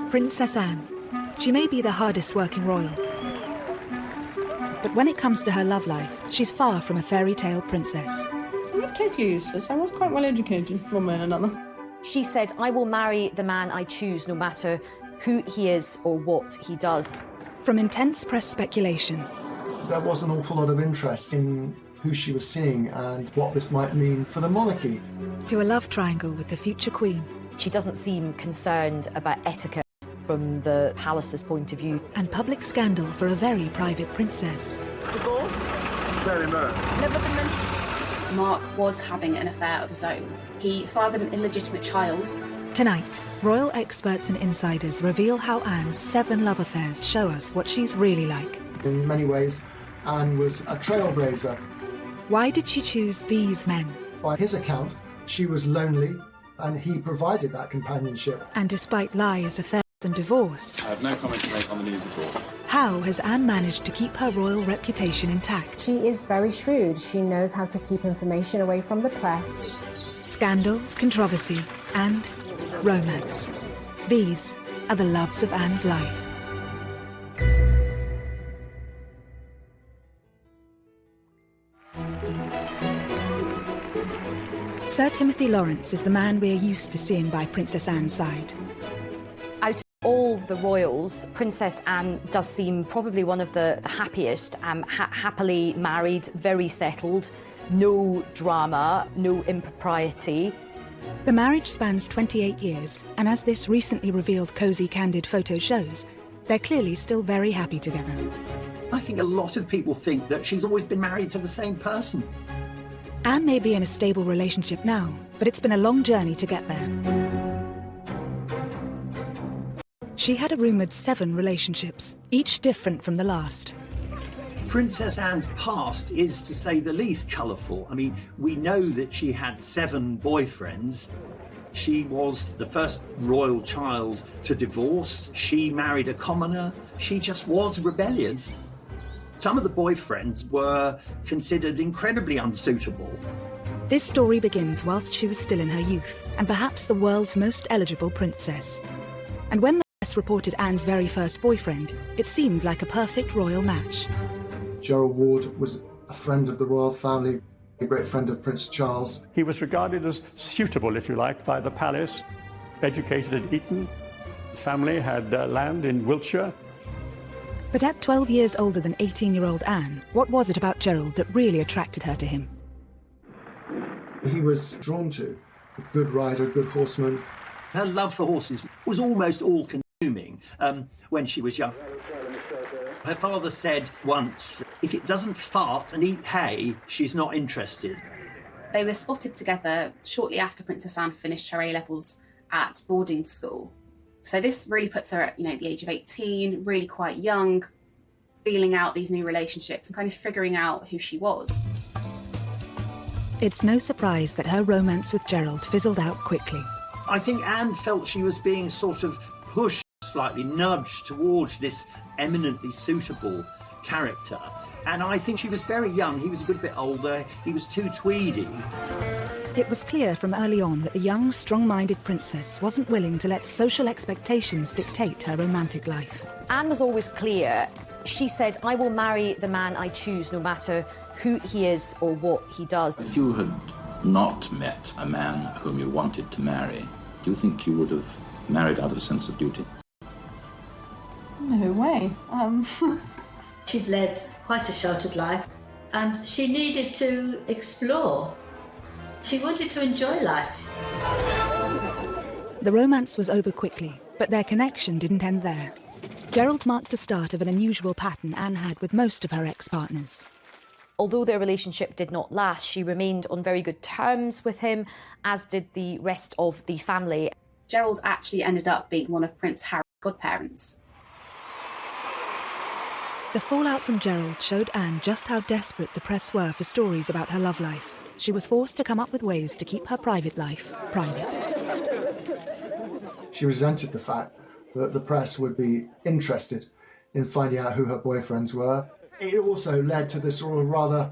Princess Anne. She may be the hardest working royal, but when it comes to her love life, she's far from a fairy tale princess. I'm not totally useless. I was quite well educated, one way and another. She said, "I will marry the man I choose, no matter who he is or what he does." From intense press speculation. There was an awful lot of interest in who she was seeing and what this might mean for the monarchy. To a love triangle with the future queen. She doesn't seem concerned about etiquette from the palace's point of view. And public scandal for a very private princess. Divorce? Very much. Never been mentioned. Mark was having an affair of his own. He fathered an illegitimate child. Tonight, royal experts and insiders reveal how Anne's 7 love affairs show us what she's really like. In many ways, Anne was a trailblazer. Why did she choose these men? By his account, she was lonely, and he provided that companionship. And despite lies, affairs and divorce... I have no comment to make on the news at all. How has Anne managed to keep her royal reputation intact? She is very shrewd. She knows how to keep information away from the press. Scandal, controversy, and romance. These are the loves of Anne's life. Sir Timothy Lawrence is the man we're used to seeing by Princess Anne's side. Out of all the royals, Princess Anne does seem probably one of the happiest, happily married, very settled, no drama, no impropriety. The marriage spans 28 years, and as this recently revealed cosy, candid photo shows, they're clearly still very happy together. I think a lot of people think that she's always been married to the same person. Anne may be in a stable relationship now, but it's been a long journey to get there. She had a rumoured 7 relationships, each different from the last. Princess Anne's past is, to say the least, colourful. I mean, we know that she had 7 boyfriends. She was the first royal child to divorce. She married a commoner. She just was rebellious. Some of the boyfriends were considered incredibly unsuitable. This story begins whilst she was still in her youth, and perhaps the world's most eligible princess. And when the press reported Anne's very first boyfriend, it seemed like a perfect royal match. Gerald Ward was a friend of the royal family, a great friend of Prince Charles. He was regarded as suitable, if you like, by the palace, educated at Eton. The family had land in Wiltshire. But at 12 years older than 18-year-old Anne, what was it about Gerald that really attracted her to him? He was drawn to a good rider, a good horseman. Her love for horses was almost all-consuming when she was young. Her father said once, if it doesn't fart and eat hay, she's not interested. They were spotted together shortly after Princess Anne finished her A-levels at boarding school. So this really puts her at, the age of 18, really quite young, feeling out these new relationships and kind of figuring out who she was. It's no surprise that her romance with Gerald fizzled out quickly. I think Anne felt she was being sort of pushed, slightly nudged towards this eminently suitable character. And I think she was very young. He was a good bit older. He was too tweedy. It was clear from early on that the young, strong-minded princess wasn't willing to let social expectations dictate her romantic life. Anne was always clear. She said, "I will marry the man I choose, no matter who he is or what he does." If you had not met a man whom you wanted to marry, do you think you would have married out of a sense of duty? No way. She'd led quite a sheltered life, and she needed to explore. She wanted to enjoy life. The romance was over quickly, but their connection didn't end there. Gerald marked the start of an unusual pattern Anne had with most of her ex-partners. Although their relationship did not last, she remained on very good terms with him, as did the rest of the family. Gerald actually ended up being one of Prince Harry's godparents. The fallout from Gerald showed Anne just how desperate the press were for stories about her love life. She was forced to come up with ways to keep her private life private. She resented the fact that the press would be interested in finding out who her boyfriends were. It also led to this sort of rather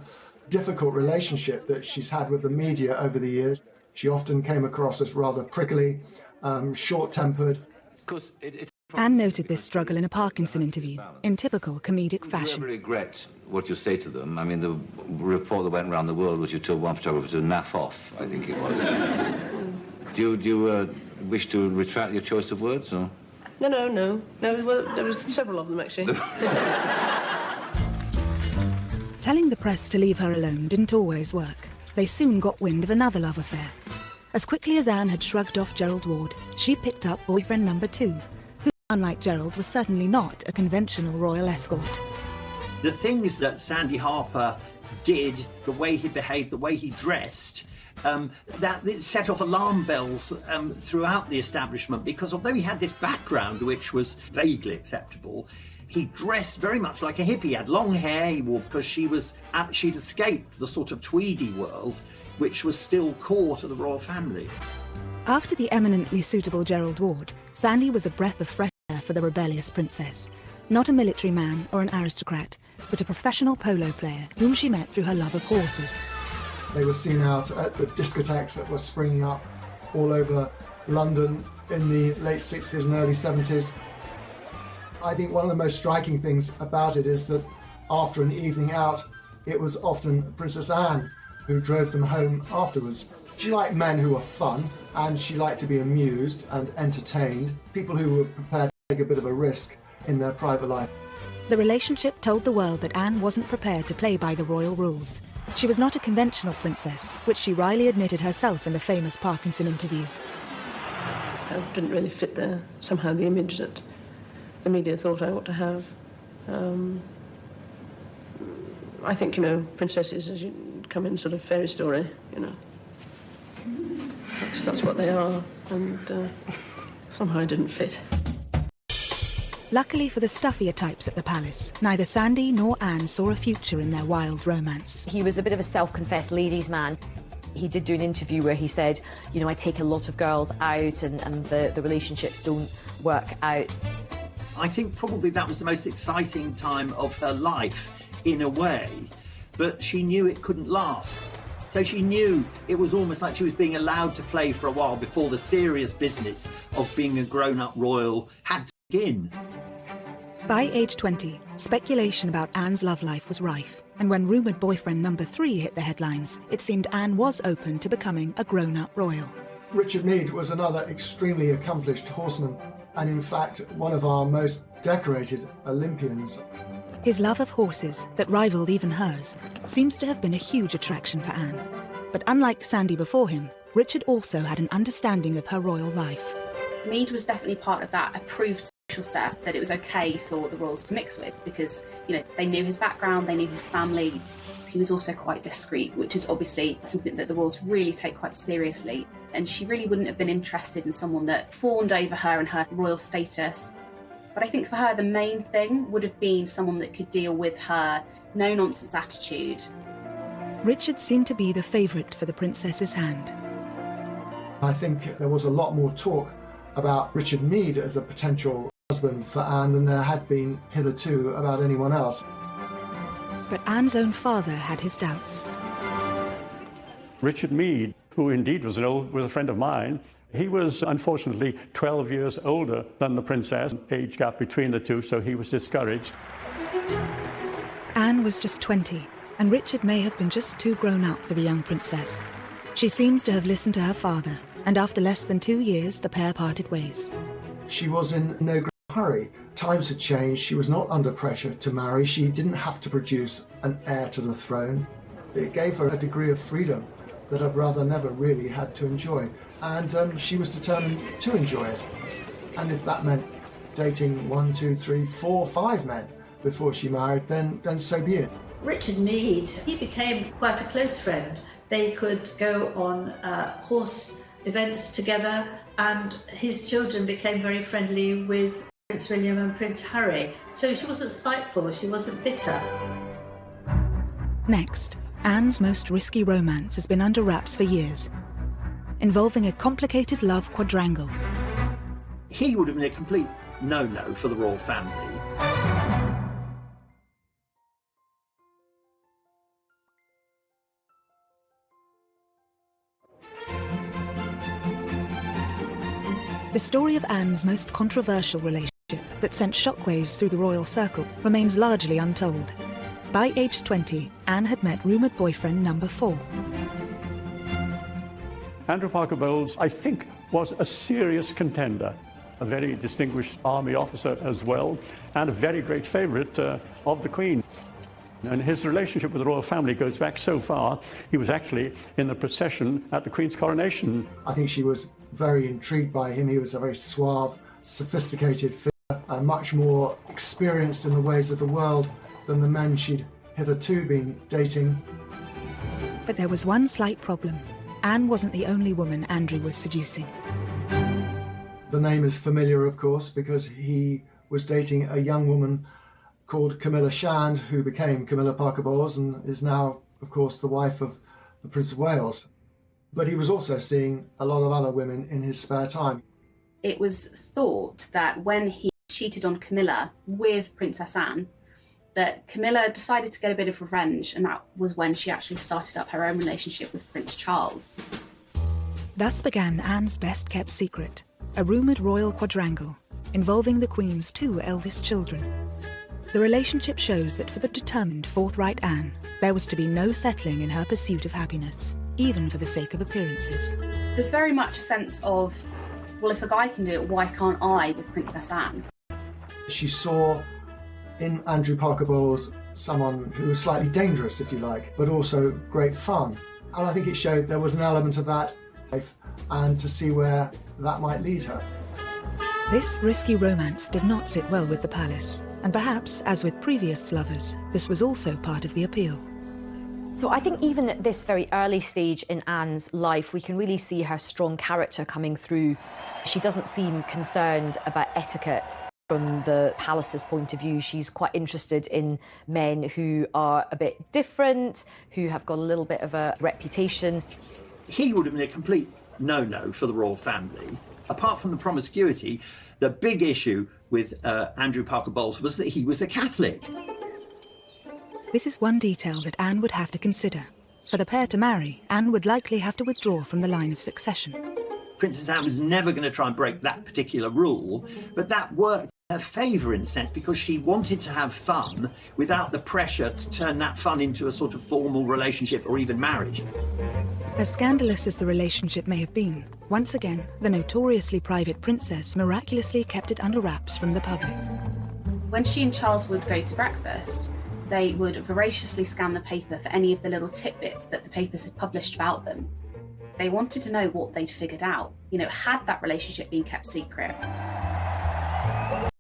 difficult relationship that she's had with the media over the years. She often came across as rather prickly, short-tempered. Anne noted this struggle in a Parkinson interview, in typical comedic fashion. Do you ever regret what you say to them? I mean, the report that went around the world was you told one photographer to naff off, I think it was. Do you wish to retract your choice of words, or...? No. Well, there was several of them, actually. Telling the press to leave her alone didn't always work. They soon got wind of another love affair. As quickly as Anne had shrugged off Gerald Ward, she picked up boyfriend number 2, who, unlike Gerald, was certainly not a conventional royal escort. The things that Sandy Harper did, the way he behaved, the way he dressed, that it set off alarm bells throughout the establishment, because although he had this background which was vaguely acceptable, he dressed very much like a hippie. He had long hair, he wore, because she'd escaped the sort of tweedy world which was still core to the royal family. After the eminently suitable Gerald Ward, Sandy was a breath of fresh air for the rebellious princess. Not a military man or an aristocrat, but a professional polo player whom she met through her love of horses. They were seen out at the discotheques that were springing up all over London in the late 60s and early 70s. I think one of the most striking things about it is that after an evening out, it was often Princess Anne who drove them home afterwards. She liked men who were fun, and she liked to be amused and entertained, people who were prepared to take a bit of a risk in their private life. The relationship told the world that Anne wasn't prepared to play by the royal rules. She was not a conventional princess, which she wryly admitted herself in the famous Parkinson interview. I didn't really fit somehow the image that the media thought I ought to have. I think, princesses as you come in sort of fairy story, That's what they are, and somehow I didn't fit. Luckily for the stuffier types at the palace, neither Sandy nor Anne saw a future in their wild romance. He was a bit of a self-confessed ladies' man. He did do an interview where he said, I take a lot of girls out and the relationships don't work out. I think probably that was the most exciting time of her life, in a way, but she knew it couldn't last. So she knew it was almost like she was being allowed to play for a while before the serious business of being a grown-up royal had to begin. By age 20, speculation about Anne's love life was rife, and when rumoured boyfriend number 3 hit the headlines, it seemed Anne was open to becoming a grown-up royal. Richard Meade was another extremely accomplished horseman, and in fact one of our most decorated Olympians. His love of horses, that rivalled even hers, seems to have been a huge attraction for Anne. But unlike Sandy before him, Richard also had an understanding of her royal life. Meade was definitely part of that approved social set that it was okay for the royals to mix with, because, they knew his background, they knew his family. He was also quite discreet, which is obviously something that the royals really take quite seriously. And she really wouldn't have been interested in someone that fawned over her and her royal status. But I think for her, the main thing would have been someone that could deal with her no-nonsense attitude. Richard seemed to be the favourite for the princess's hand. I think there was a lot more talk about Richard Meade as a potential husband for Anne than there had been hitherto about anyone else. But Anne's own father had his doubts. Richard Meade, who indeed was a friend of mine, he was unfortunately 12 years older than the princess, age gap between the two, so he was discouraged. Anne was just 20, and Richard may have been just too grown up for the young princess. She seems to have listened to her father, and after less than 2 years, the pair parted ways. She was in no great hurry. Times had changed. She was not under pressure to marry. She didn't have to produce an heir to the throne. It gave her a degree of freedom that her brother never really had to enjoy. And she was determined to enjoy it. And if that meant dating 1, 2, 3, 4, 5 men before she married, then so be it. Richard Meade, he became quite a close friend. They could go on horse events together, and his children became very friendly with Prince William and Prince Harry. So she wasn't spiteful, she wasn't bitter. Next, Anne's most risky romance has been under wraps for years, involving a complicated love quadrangle. He would have been a complete no-no for the royal family. The story of Anne's most controversial relationship that sent shockwaves through the royal circle remains largely untold. By age 20, Anne had met rumoured boyfriend number 4. Andrew Parker Bowles, I think, was a serious contender, a very distinguished army officer as well, and a very great favourite of the Queen. And his relationship with the royal family goes back so far, he was actually in the procession at the Queen's coronation. I think she was very intrigued by him. He was a very suave, sophisticated figure, much more experienced in the ways of the world than the men she'd hitherto been dating. But there was one slight problem. Anne wasn't the only woman Andrew was seducing. The name is familiar, of course, because he was dating a young woman called Camilla Shand, who became Camilla Parker Bowles and is now, of course, the wife of the Prince of Wales. But he was also seeing a lot of other women in his spare time. It was thought that when he cheated on Camilla with Princess Anne, that Camilla decided to get a bit of revenge, and that was when she actually started up her own relationship with Prince Charles. Thus began Anne's best-kept secret, a rumoured royal quadrangle involving the Queen's 2 eldest children. The relationship shows that for the determined, forthright Anne, there was to be no settling in her pursuit of happiness, even for the sake of appearances. There's very much a sense of, well, if a guy can do it, why can't I with Princess Anne? She saw in Andrew Parker Bowles someone who was slightly dangerous, if you like, but also great fun. And I think it showed there was an element of that life, and to see where that might lead her. This risky romance did not sit well with the palace, and perhaps, as with previous lovers, this was also part of the appeal. So I think even at this very early stage in Anne's life, we can really see her strong character coming through. She doesn't seem concerned about etiquette. From the palace's point of view, she's quite interested in men who are a bit different, who have got a little bit of a reputation. He would have been a complete no-no for the royal family. Apart from the promiscuity, the big issue with Andrew Parker Bowles was that he was a Catholic. This is one detail that Anne would have to consider. For the pair to marry, Anne would likely have to withdraw from the line of succession. Princess Anne was never going to try and break that particular rule, but that worked in her favour in a sense because she wanted to have fun without the pressure to turn that fun into a sort of formal relationship or even marriage. As scandalous as the relationship may have been, once again, the notoriously private princess miraculously kept it under wraps from the public. When she and Charles would go to breakfast, they would voraciously scan the paper for any of the little tidbits that the papers had published about them. They wanted to know what they'd figured out. You know, had that relationship been kept secret?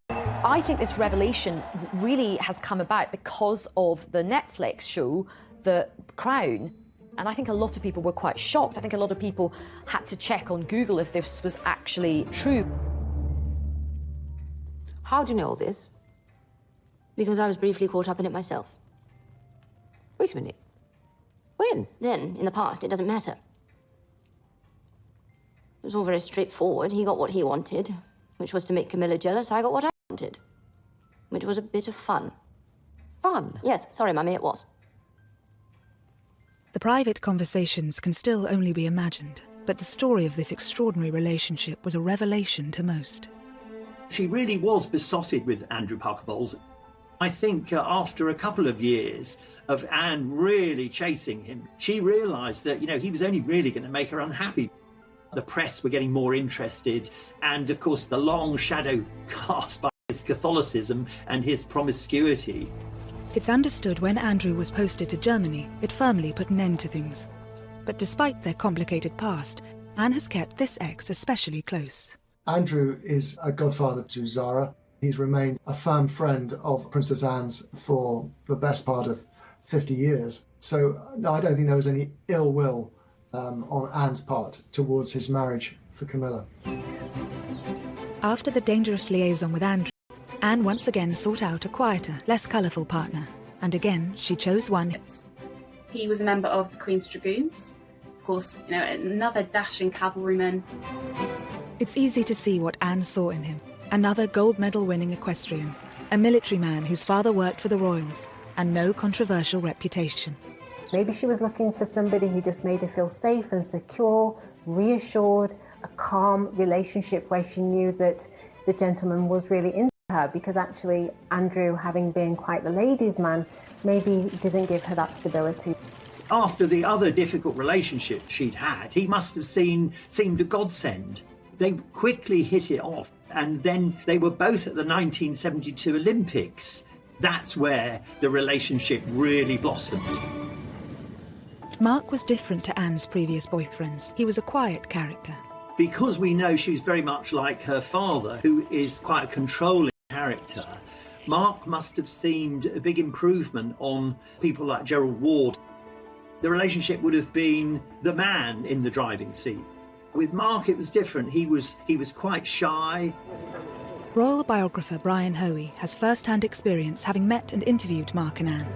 I think this revelation really has come about because of the Netflix show, The Crown. And I think a lot of people were quite shocked. I think a lot of people had to check on Google if this was actually true. How do you know all this? Because I was briefly caught up in it myself. Wait a minute. When? Then, in the past, it doesn't matter. It was all very straightforward. He got what he wanted, which was to make Camilla jealous. I got what I wanted, which was a bit of fun. Fun? Yes, sorry, Mummy, it was. The private conversations can still only be imagined, but the story of this extraordinary relationship was a revelation to most. She really was besotted with Andrew Parker Bowles. I think after a couple of years of Anne really chasing him, she realised that, you know, he was only really going to make her unhappy. The press were getting more interested, and of course the long shadow cast by his Catholicism and his promiscuity. It's understood when Andrew was posted to Germany, it firmly put an end to things. But despite their complicated past, Anne has kept this ex especially close. Andrew is a godfather to Zara. He's remained a firm friend of Princess Anne's for the best part of 50 years. So no, I don't think there was any ill will on Anne's part towards his marriage for Camilla. After the dangerous liaison with Andrew, Anne once again sought out a quieter, less colourful partner, and again she chose one. He was a member of the Queen's Dragoons. Of course, you know, another dashing cavalryman. It's easy to see what Anne saw in him. Another gold medal winning equestrian, a military man whose father worked for the royals, and no controversial reputation. Maybe she was looking for somebody who just made her feel safe and secure, reassured, a calm relationship where she knew that the gentleman was really into her her, because actually Andrew, having been quite the ladies' man, maybe didn't give her that stability. After the other difficult relationship she'd had, he must have seemed a godsend. They quickly hit it off, and then they were both at the 1972 Olympics. That's where the relationship really blossomed. Mark was different to Anne's previous boyfriends. He was a quiet character. Because we know she was very much like her father, who is quite a controlling character, Mark must have seemed a big improvement on people like Gerald Ward. The relationship would have been the man in the driving seat. With Mark, it was different. He was quite shy. Royal biographer Brian Hoey has first-hand experience having met and interviewed Mark and Anne.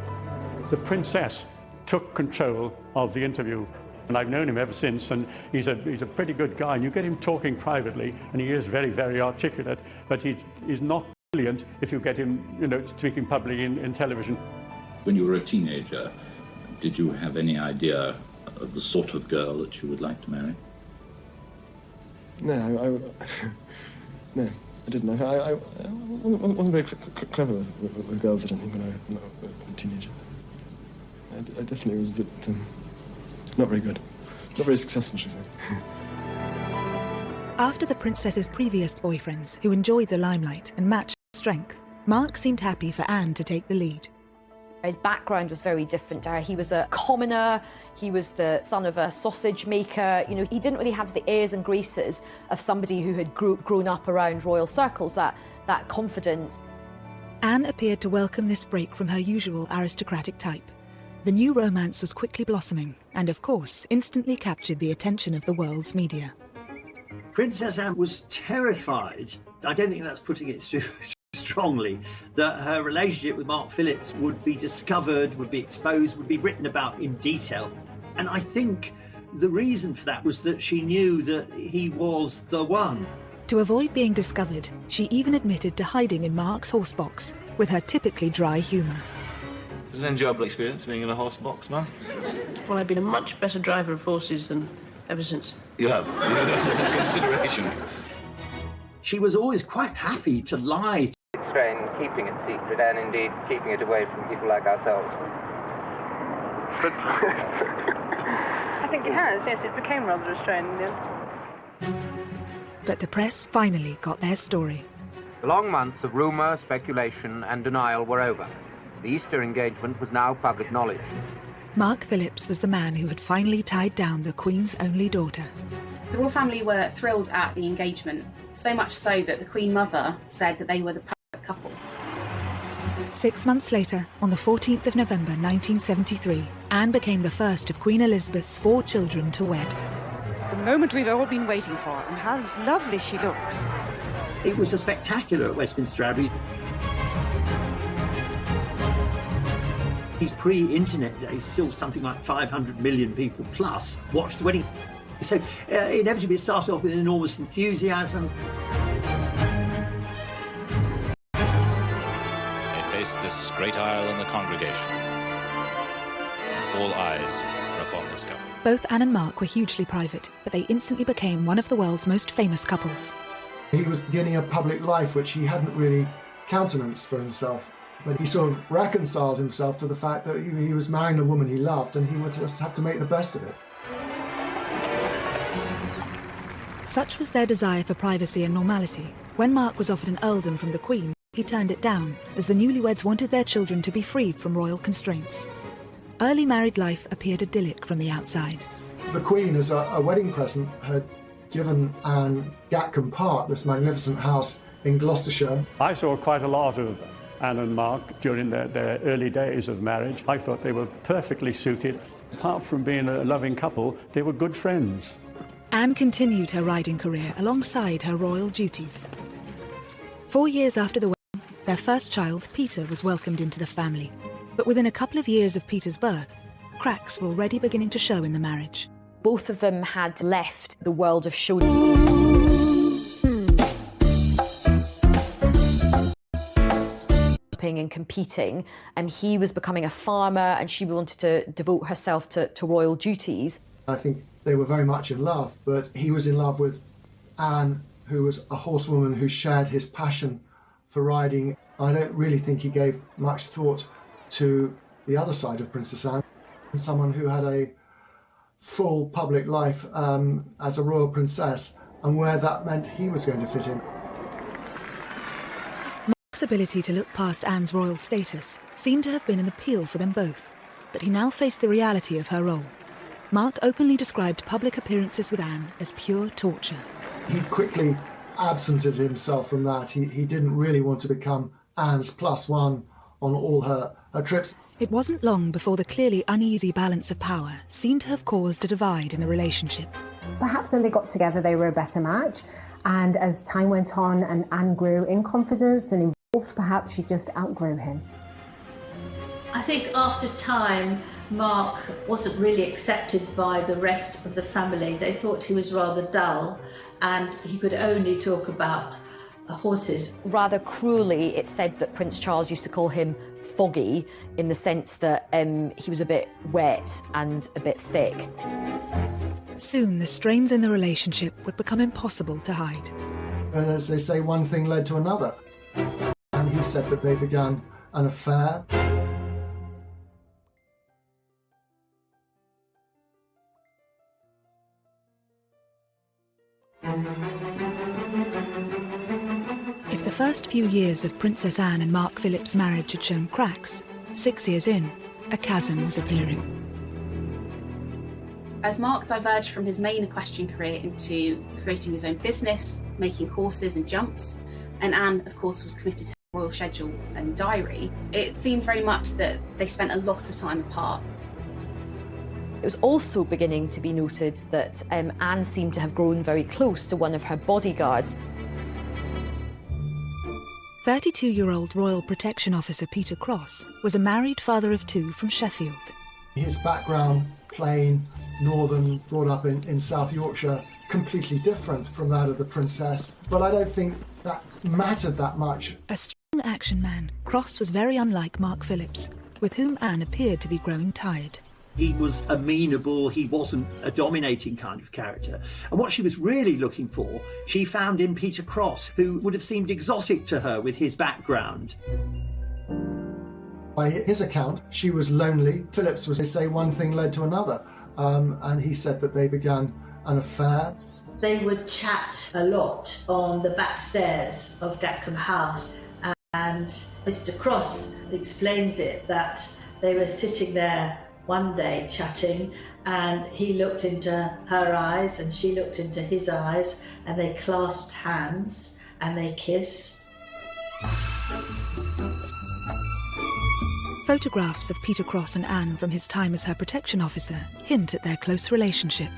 The princess took control of the interview, and I've known him ever since, and he's a pretty good guy, and you get him talking privately, and he is very, very articulate, but he's not brilliant if you get him, speaking publicly in television. When you were a teenager, did you have any idea of the sort of girl that you would like to marry? No, no, I didn't. I wasn't very clever with girls, I don't think, when I was a teenager. I definitely was a bit not very good. Not very successful, should we say. After the princess's previous boyfriends, who enjoyed the limelight and matched her strength, Mark seemed happy for Anne to take the lead. His background was very different to her. He was a commoner, he was the son of a sausage maker. He didn't really have the airs and graces of somebody who had grown up around royal circles, that confidence. Anne appeared to welcome this break from her usual aristocratic type. The new romance was quickly blossoming and, of course, instantly captured the attention of the world's media. Princess Anne was terrified. I don't think that's putting it too strongly, that her relationship with Mark Phillips would be discovered, would be exposed, would be written about in detail. And I think the reason for that was that she knew that he was the one. To avoid being discovered, she even admitted to hiding in Mark's horse box with her typically dry humour. It was an enjoyable experience being in a horse box, no? Well, I've been a much better driver of horses than ever since. You have? That's a consideration. She was always quite happy to lie. Strain keeping it secret and indeed keeping it away from people like ourselves. But I think it has, yes, it became rather a strain in the end. But the press finally got their story. The long months of rumour, speculation and denial were over. The Easter engagement was now public knowledge. Mark Phillips was the man who had finally tied down the Queen's only daughter. The royal family were thrilled at the engagement, so much so that the Queen Mother said that they were the perfect couple. 6 months later, on the 14th of November 1973, Anne became the first of Queen Elizabeth's 4 children to wed. The moment we've all been waiting for, and how lovely she looks. It was a spectacular at Westminster Abbey. These pre-internet days, still something like 500 million people plus watched the wedding. So inevitably it started off with enormous enthusiasm. They faced this great aisle in the congregation. All eyes were upon this couple. Both Anne and Mark were hugely private, but they instantly became one of the world's most famous couples. He was beginning a public life which he hadn't really countenanced for himself. But he sort of reconciled himself to the fact that he was marrying a woman he loved and he would just have to make the best of it. Such was their desire for privacy and normality. When Mark was offered an earldom from the Queen, he turned it down, as the newlyweds wanted their children to be freed from royal constraints. Early married life appeared idyllic from the outside. The Queen, as a wedding present, had given Anne Gatcombe Park, this magnificent house in Gloucestershire. I saw quite a lot of Anne and Mark during their early days of marriage. I thought they were perfectly suited. Apart from being a loving couple, they were good friends. Anne continued her riding career alongside her royal duties. 4 years after the wedding, their first child, Peter, was welcomed into the family. But within a couple of years of Peter's birth, cracks were already beginning to show in the marriage. Both of them had left the world of show and competing, and he was becoming a farmer and she wanted to devote herself to royal duties. I think they were very much in love, but he was in love with Anne, who was a horsewoman who shared his passion for riding. I don't really think he gave much thought to the other side of Princess Anne, someone who had a full public life as a royal princess, and where that meant he was going to fit in. Mark's ability to look past Anne's royal status seemed to have been an appeal for them both, but he now faced the reality of her role. Mark openly described public appearances with Anne as pure torture. He quickly absented himself from that. He didn't really want to become Anne's +1 on all her trips. It wasn't long before the clearly uneasy balance of power seemed to have caused a divide in the relationship. Perhaps when they got together they were a better match, and as time went on and Anne grew in confidence and involved, perhaps she just outgrew him. I think after time, Mark wasn't really accepted by the rest of the family. They thought he was rather dull and he could only talk about horses. Rather cruelly, it's said that Prince Charles used to call him foggy, in the sense that he was a bit wet and a bit thick. Soon the strains in the relationship would become impossible to hide. And as they say, one thing led to another. And he said that they began an affair. If the first few years of Princess Anne and Mark Philip's marriage had shown cracks, 6 years in, a chasm was appearing. As Mark diverged from his main equestrian career into creating his own business, making horses and jumps, and Anne, of course, was committed to her royal schedule and diary, it seemed very much that they spent a lot of time apart. It was also beginning to be noted that Anne seemed to have grown very close to one of her bodyguards. 32-year-old Royal Protection Officer Peter Cross was a married father of 2 from Sheffield. His background, plain, northern, brought up in South Yorkshire, completely different from that of the princess, but I don't think that mattered that much. A strong action man, Cross was very unlike Mark Phillips, with whom Anne appeared to be growing tired. He was amenable, he wasn't a dominating kind of character. And what she was really looking for, she found in Peter Cross, who would have seemed exotic to her with his background. By his account, she was lonely. Phillips was, they say, one thing led to another. And he said that they began an affair. They would chat a lot on the back stairs of Gatcombe House, and Mr. Cross explains it that they were sitting there one day chatting, and he looked into her eyes and she looked into his eyes, and they clasped hands and they kissed. Photographs of Peter Cross and Anne from his time as her protection officer hint at their close relationship.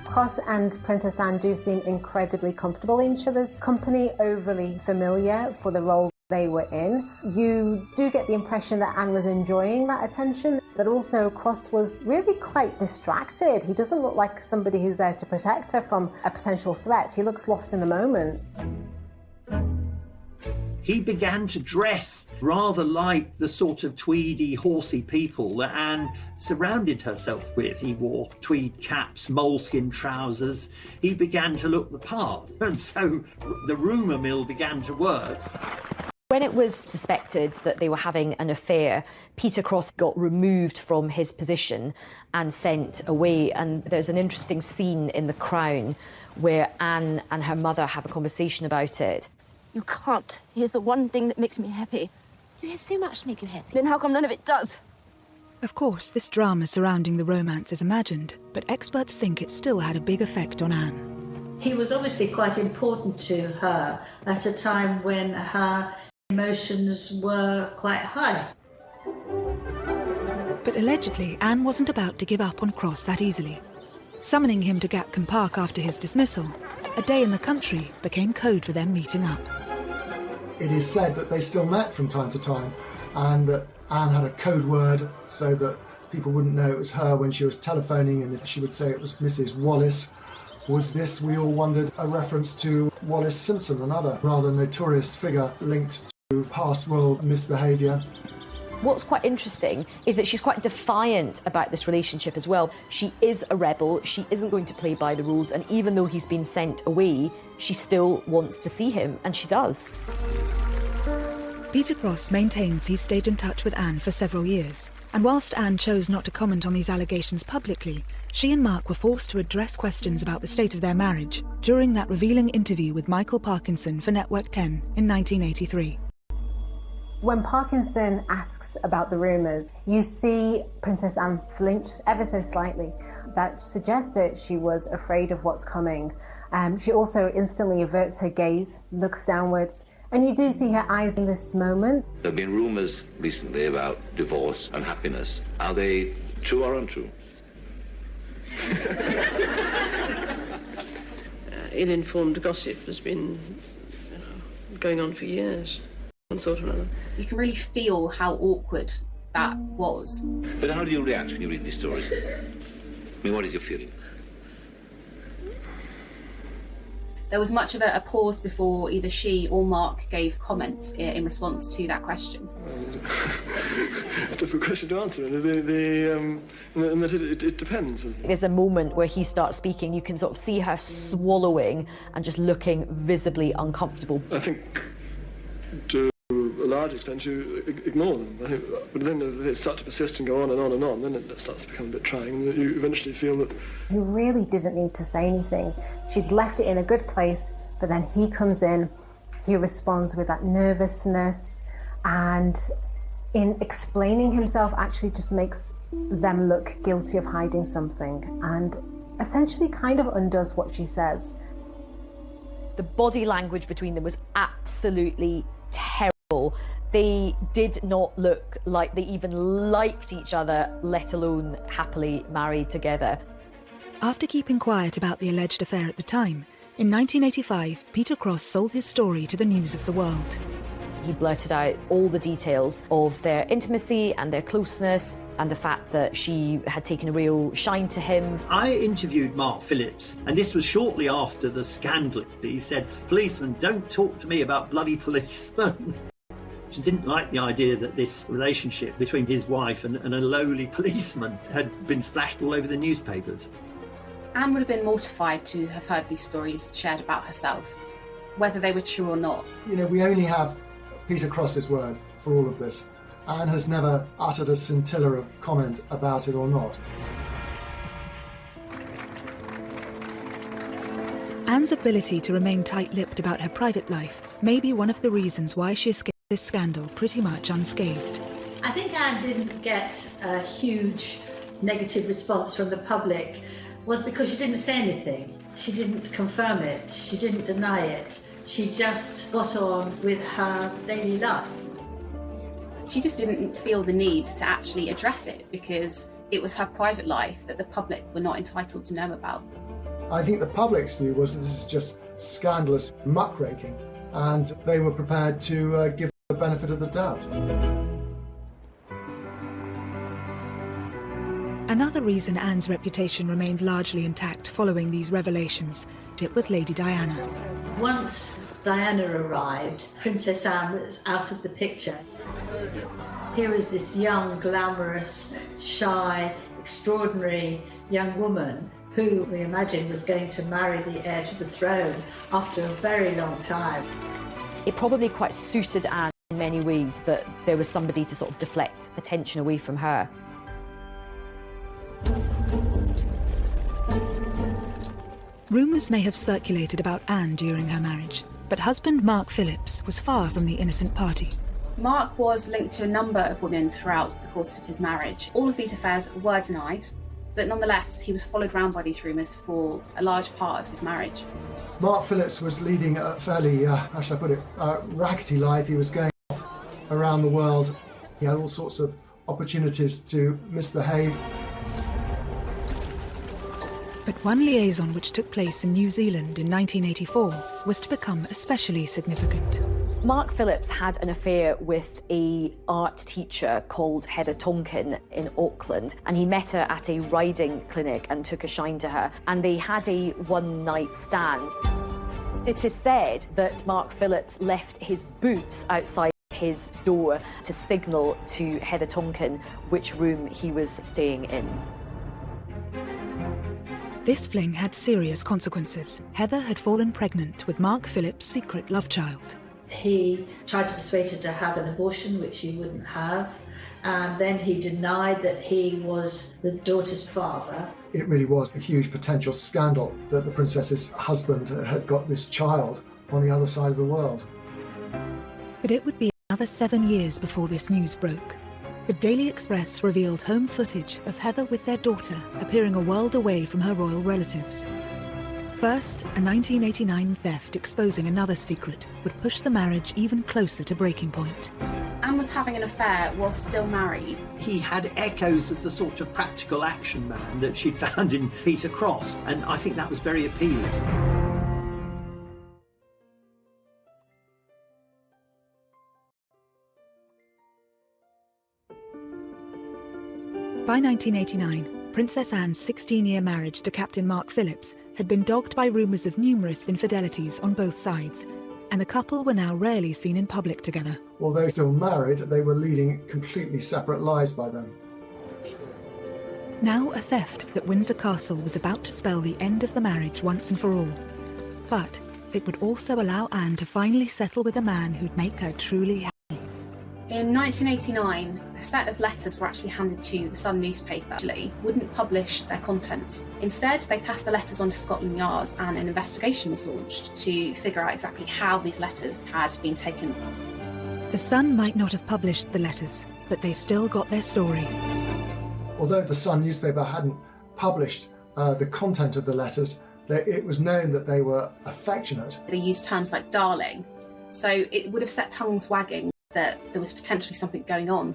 Cross and Princess Anne do seem incredibly comfortable in each other's company, overly familiar for the role they were in. You do get the impression that Anne was enjoying that attention, but also Cross was really quite distracted. He doesn't look like somebody who's there to protect her from a potential threat. He looks lost in the moment. He began to dress rather like the sort of tweedy, horsey people that Anne surrounded herself with. He wore tweed caps, moleskin trousers. He began to look the part, and so the rumour mill began to work. When it was suspected that they were having an affair, Peter Cross got removed from his position and sent away. And there's an interesting scene in The Crown where Anne and her mother have a conversation about it. You can't. Here's the one thing that makes me happy. You have so much to make you happy. Then how come none of it does? Of course, this drama surrounding the romance is imagined, but experts think it still had a big effect on Anne. He was obviously quite important to her at a time when her emotions were quite high. But allegedly, Anne wasn't about to give up on Cross that easily. Summoning him to Gatcombe Park after his dismissal, a day in the country became code for them meeting up. It is said that they still met from time to time, and that Anne had a code word so that people wouldn't know it was her when she was telephoning, and if she would say it was Mrs. Wallace. Was this, we all wondered, a reference to Wallis Simpson, another rather notorious figure linked to past royal misbehaviour? What's quite interesting is that she's quite defiant about this relationship as well. She is a rebel, she isn't going to play by the rules, and even though he's been sent away, she still wants to see him, and she does. Peter Cross maintains he stayed in touch with Anne for several years, and whilst Anne chose not to comment on these allegations publicly, she and Mark were forced to address questions about the state of their marriage during that revealing interview with Michael Parkinson for Network 10 in 1983. When Parkinson asks about the rumours, you see Princess Anne flinch ever so slightly. That suggests that she was afraid of what's coming. She also instantly averts her gaze, looks downwards, and you do see her eyes in this moment. There have been rumours recently about divorce and happiness. Are they true or untrue? Ill-informed gossip has been going on for years. One thought or another. You can really feel how awkward that was. But how do you react when you read these stories? I mean, what is your feeling? There was much of a pause before either she or Mark gave comment in response to that question. It's a difficult question to answer, and that it depends. There's a moment where he starts speaking, you can sort of see her swallowing and just looking visibly uncomfortable. I think to a large extent you ignore them. I think, but then if they start to persist and go on and on and on, then it starts to become a bit trying, and you eventually feel that... You really didn't need to say anything. She'd left it in a good place, but then he comes in, he responds with that nervousness, and in explaining himself actually just makes them look guilty of hiding something, and essentially kind of undoes what she says. The body language between them was absolutely terrible. They did not look like they even liked each other, let alone happily married together. After keeping quiet about the alleged affair at the time, in 1985, Peter Cross sold his story to the News of the World. He blurted out all the details of their intimacy and their closeness, and the fact that she had taken a real shine to him. I interviewed Mark Phillips, and this was shortly after the scandal. He said, "Policeman, don't talk to me about bloody policemen." She didn't like the idea that this relationship between his wife and a lowly policeman had been splashed all over the newspapers. Anne would have been mortified to have heard these stories shared about herself, whether they were true or not. You know, we only have Peter Cross's word for all of this. Anne has never uttered a scintilla of comment about it or not. Anne's ability to remain tight-lipped about her private life may be one of the reasons why she escaped this scandal pretty much unscathed. I think Anne didn't get a huge negative response from the public was because she didn't say anything. She didn't confirm it. She didn't deny it. She just got on with her daily life. She just didn't feel the need to actually address it because it was her private life that the public were not entitled to know about. I think the public's view was that this is just scandalous muckraking, and they were prepared to give the benefit of the doubt. Another reason Anne's reputation remained largely intact following these revelations, it with Lady Diana. Once Diana arrived, Princess Anne was out of the picture. Here is this young, glamorous, shy, extraordinary young woman who we imagine was going to marry the heir to the throne after a very long time. It probably quite suited Anne in many ways that there was somebody to sort of deflect attention away from her. Rumours may have circulated about Anne during her marriage, but husband Mark Phillips was far from the innocent party. Mark was linked to a number of women throughout the course of his marriage. All of these affairs were denied, but nonetheless he was followed around by these rumours for a large part of his marriage. Mark Phillips was leading a fairly, how shall I put it, rackety life. He was going off around the world. He had all sorts of opportunities to misbehave. But one liaison which took place in New Zealand in 1984 was to become especially significant. Mark Phillips had an affair with an art teacher called Heather Tonkin in Auckland, and he met her at a riding clinic and took a shine to her, and they had a one-night stand. It is said that Mark Phillips left his boots outside his door to signal to Heather Tonkin which room he was staying in. This fling had serious consequences. Heather had fallen pregnant with Mark Phillips' secret love child. He tried to persuade her to have an abortion, which she wouldn't have. And then he denied that he was the daughter's father. It really was a huge potential scandal that the princess's husband had got this child on the other side of the world. But it would be another 7 years before this news broke. The Daily Express revealed home footage of Heather with their daughter appearing a world away from her royal relatives. First, a 1989 theft exposing another secret would push the marriage even closer to breaking point. Anne was having an affair while still married. He had echoes of the sort of practical action man that she'd found in Peter Cross, and I think that was very appealing. By 1989, Princess Anne's 16-year marriage to Captain Mark Phillips had been dogged by rumours of numerous infidelities on both sides, and the couple were now rarely seen in public together. Although still married, they were leading completely separate lives by then. Now a theft at Windsor Castle was about to spell the end of the marriage once and for all. But it would also allow Anne to finally settle with a man who'd make her truly happy. In 1989, a set of letters were actually handed to the Sun newspaper. Actually, wouldn't publish their contents. Instead, they passed the letters on to Scotland Yard, and an investigation was launched to figure out exactly how these letters had been taken. The Sun might not have published the letters, but they still got their story. Although the Sun newspaper hadn't published the content of the letters, it was known that they were affectionate. They used terms like darling, so it would have set tongues wagging that there was potentially something going on.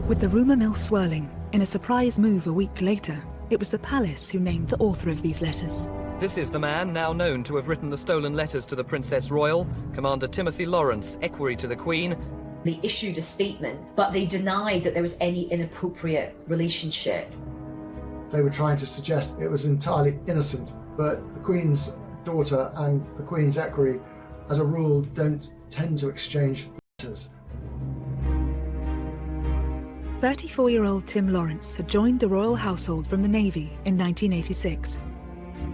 With the rumour mill swirling, in a surprise move a week later, it was the palace who named the author of these letters. This is the man now known to have written the stolen letters to the Princess Royal, Commander Timothy Lawrence, equerry to the Queen. They issued a statement, but they denied that there was any inappropriate relationship. They were trying to suggest it was entirely innocent, but the Queen's daughter and the Queen's equerry, as a rule, don't tend to exchange letters. 34-year-old Tim Lawrence had joined the royal household from the Navy in 1986.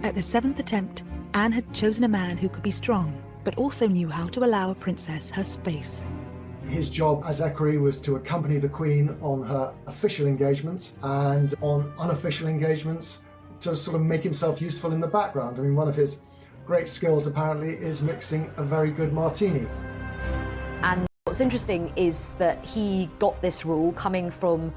At the 7th attempt, Anne had chosen a man who could be strong, but also knew how to allow a princess her space. His job as equerry was to accompany the Queen on her official engagements, and on unofficial engagements to sort of make himself useful in the background. I mean, one of his great skills apparently is mixing a very good martini. And what's interesting is that he got this role coming from,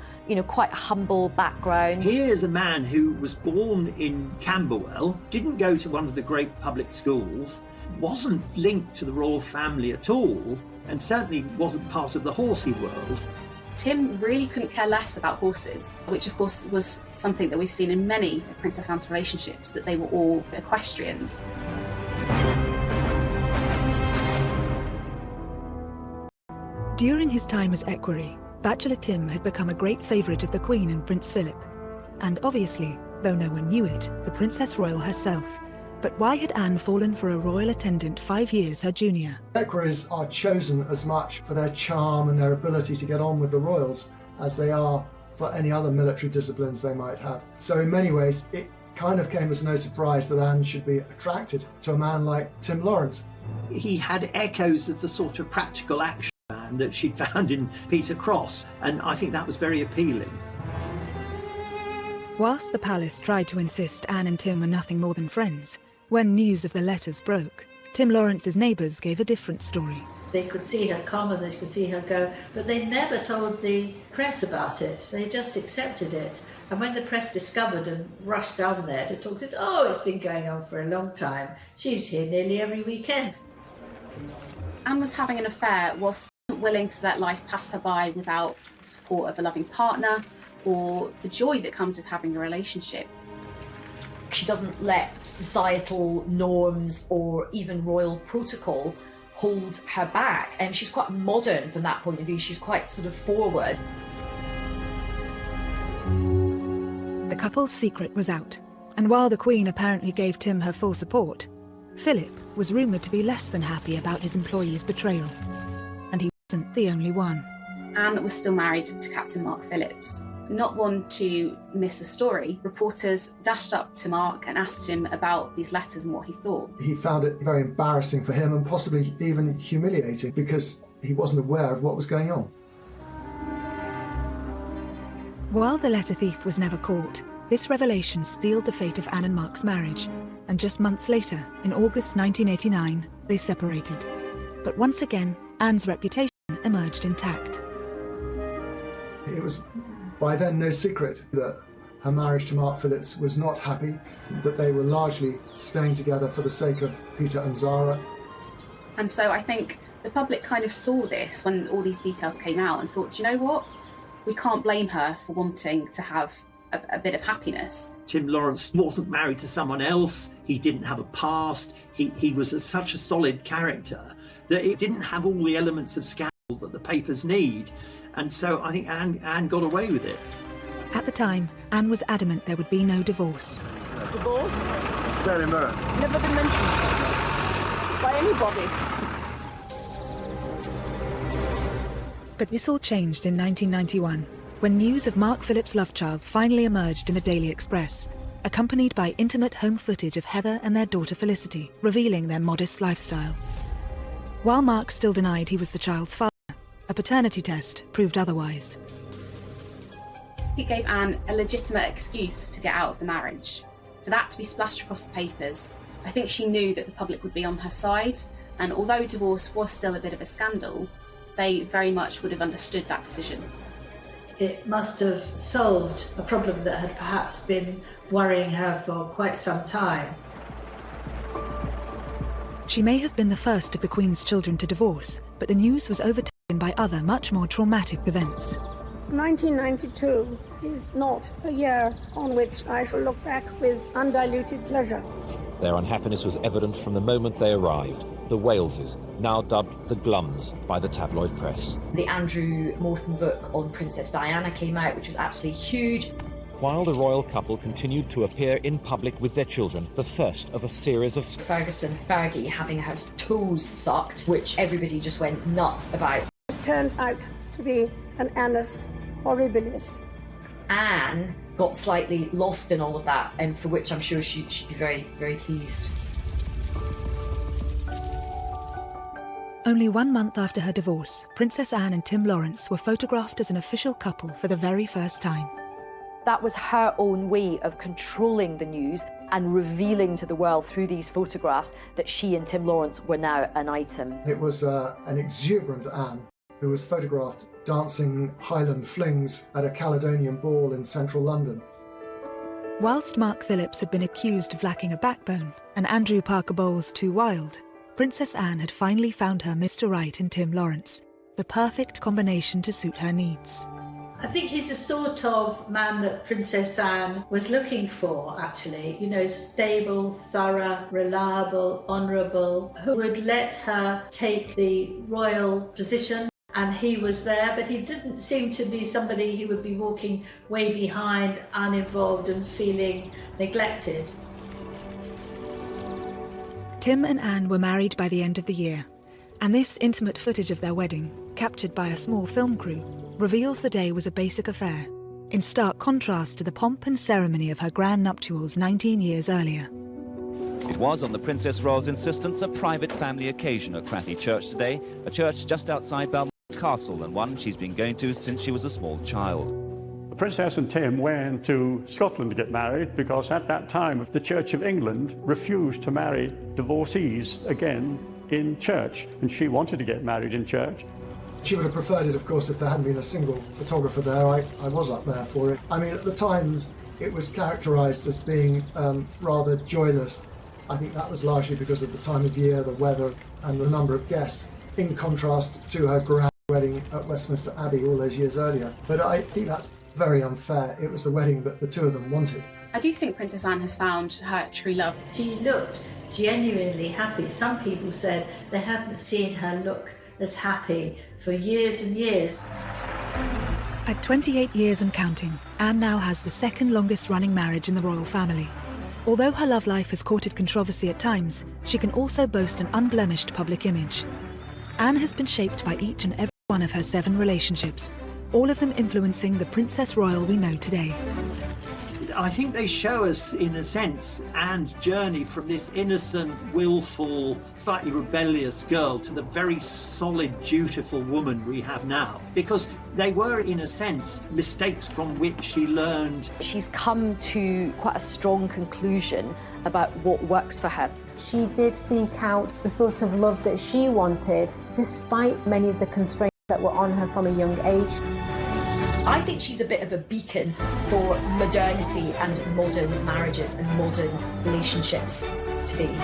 quite a humble background. Here's a man who was born in Camberwell, didn't go to one of the great public schools, wasn't linked to the royal family at all, and certainly wasn't part of the horsey world. Tim really couldn't care less about horses, which of course was something that we've seen in many of Princess Anne's relationships, that they were all equestrians. During his time as equerry, Bachelor Tim had become a great favourite of the Queen and Prince Philip. And obviously, though no one knew it, the Princess Royal herself. But why had Anne fallen for a royal attendant 5 years her junior? Equerries are chosen as much for their charm and their ability to get on with the royals as they are for any other military disciplines they might have. So in many ways, it kind of came as no surprise that Anne should be attracted to a man like Tim Lawrence. He had echoes of the sort of practical action man that she'd found in Peter Cross, and I think that was very appealing. Whilst the palace tried to insist Anne and Tim were nothing more than friends, when news of the letters broke, Tim Lawrence's neighbours gave a different story. They could see her come and they could see her go, but they never told the press about it. They just accepted it. And when the press discovered and rushed down there to talk to it, it's been going on for a long time. She's here nearly every weekend. Anne was having an affair whilst willing to let life pass her by without the support of a loving partner or the joy that comes with having a relationship. She doesn't let societal norms or even royal protocol hold her back. And she's quite modern from that point of view. She's quite sort of forward. The couple's secret was out, and while the Queen apparently gave Tim her full support, Philip was rumoured to be less than happy about his employee's betrayal. And he wasn't the only one. Anne was still married to Captain Mark Phillips. Not one to miss a story, reporters dashed up to Mark and asked him about these letters and what he thought. He found it very embarrassing for him and possibly even humiliating because he wasn't aware of what was going on. While the letter thief was never caught, this revelation sealed the fate of Anne and Mark's marriage, and just months later, in August 1989, they separated. But once again, Anne's reputation emerged intact. It was by then no secret that her marriage to Mark Phillips was not happy, that they were largely staying together for the sake of Peter and Zara. And so I think the public kind of saw this when all these details came out and thought, you know what? We can't blame her for wanting to have a bit of happiness. Tim Lawrence wasn't married to someone else. He didn't have a past. He was such a solid character that it didn't have all the elements of scandal that the papers need. And so I think Anne got away with it. At the time, Anne was adamant there would be no divorce. Divorce? Very much. Never been mentioned by anybody. But this all changed in 1991, when news of Mark Phillips' love child finally emerged in the Daily Express, accompanied by intimate home footage of Heather and their daughter Felicity, revealing their modest lifestyle. While Mark still denied he was the child's father, a paternity test proved otherwise. It gave Anne a legitimate excuse to get out of the marriage. For that to be splashed across the papers, I think she knew that the public would be on her side, and although divorce was still a bit of a scandal, they very much would have understood that decision. It must have solved a problem that had perhaps been worrying her for quite some time. She may have been the first of the Queen's children to divorce, but the news was overtaken by other much more traumatic events. 1992 is not a year on which I shall look back with undiluted pleasure. Their unhappiness was evident from the moment they arrived. The Waleses, now dubbed the Glums by the tabloid press. The Andrew Morton book on Princess Diana came out, which was absolutely huge. While the royal couple continued to appear in public with their children, the first of a series of Fergie having her toes sucked, which everybody just went nuts about. It turned out to be an annus horribilis. Anne got slightly lost in all of that, and for which I'm sure she'd be very, very pleased. Only 1 month after her divorce, Princess Anne and Tim Lawrence were photographed as an official couple for the very first time. That was her own way of controlling the news and revealing to the world through these photographs that she and Tim Lawrence were now an item. It was an exuberant Anne who was photographed dancing Highland flings at a Caledonian ball in central London. Whilst Mark Phillips had been accused of lacking a backbone and Andrew Parker Bowles too wild, Princess Anne had finally found her Mr. Right in Tim Lawrence, the perfect combination to suit her needs. I think he's the sort of man that Princess Anne was looking for, actually. You know, stable, thorough, reliable, honourable, who would let her take the royal position. And he was there, but he didn't seem to be somebody who would be walking way behind, uninvolved and feeling neglected. Tim and Anne were married by the end of the year, and this intimate footage of their wedding, captured by a small film crew, reveals the day was a basic affair, in stark contrast to the pomp and ceremony of her grand nuptials 19 years earlier. It was, on the Princess Royal's insistence, a private family occasion at Crathy Church today, a church just outside Balmoral Castle, and one she's been going to since she was a small child. The Princess and Tim went to Scotland to get married because at that time the Church of England refused to marry divorcees again in church, and she wanted to get married in church. She would have preferred it, of course, if there hadn't been a single photographer there. I was up there for it. I mean, at the Times, it was characterised as being rather joyless. I think that was largely because of the time of year, the weather, and the number of guests, in contrast to her grand wedding at Westminster Abbey all those years earlier. But I think that's very unfair. It was the wedding that the two of them wanted. I do think Princess Anne has found her true love. She looked genuinely happy. Some people said they hadn't seen her look as happy for years and years. At 28 years and counting, Anne now has the second longest running marriage in the royal family. Although her love life has courted controversy at times, she can also boast an unblemished public image. Anne has been shaped by each and every one of her 7 relationships, all of them influencing the Princess Royal we know today. I think they show us, in a sense, Anne's journey from this innocent, willful, slightly rebellious girl to the very solid, dutiful woman we have now. Because they were, in a sense, mistakes from which she learned. She's come to quite a strong conclusion about what works for her. She did seek out the sort of love that she wanted, despite many of the constraints that were on her from a young age. I think she's a bit of a beacon for modernity and modern marriages and modern relationships today.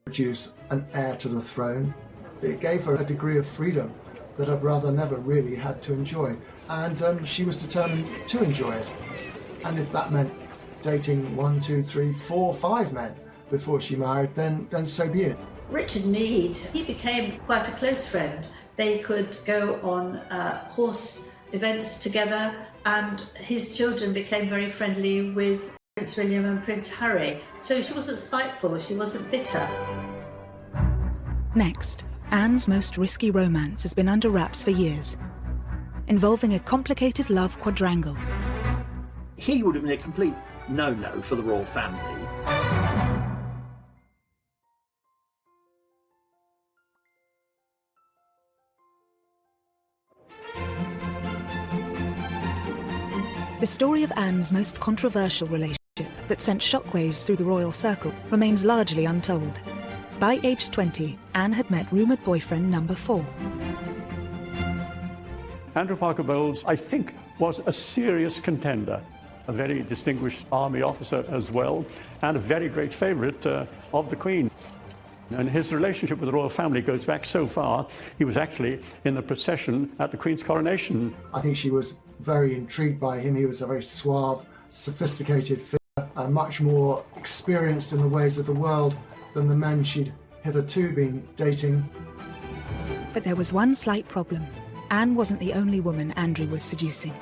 Produce an heir to the throne. It gave her a degree of freedom that her brother never really had to enjoy, and she was determined to enjoy it. And if that meant dating 1, 2, 3, 4, 5 men before she married, then so be it. Richard Meade, he became quite a close friend. They could go on horse events together, and his children became very friendly with Prince William and Prince Harry. So she wasn't spiteful, she wasn't bitter. Next, Anne's most risky romance has been under wraps for years, involving a complicated love quadrangle. He would have been a complete no-no for the royal family. The story of Anne's most controversial relationship that sent shockwaves through the royal circle remains largely untold. By age 20, Anne had met rumoured boyfriend number 4. Andrew Parker Bowles, I think, was a serious contender, a very distinguished army officer as well, and a very great favourite of the Queen. And his relationship with the royal family goes back so far, he was actually in the procession at the Queen's coronation. I think she was very intrigued by him. He was a very suave, sophisticated figure, much more experienced in the ways of the world than the men she'd hitherto been dating. But there was one slight problem. Anne wasn't the only woman Andrew was seducing.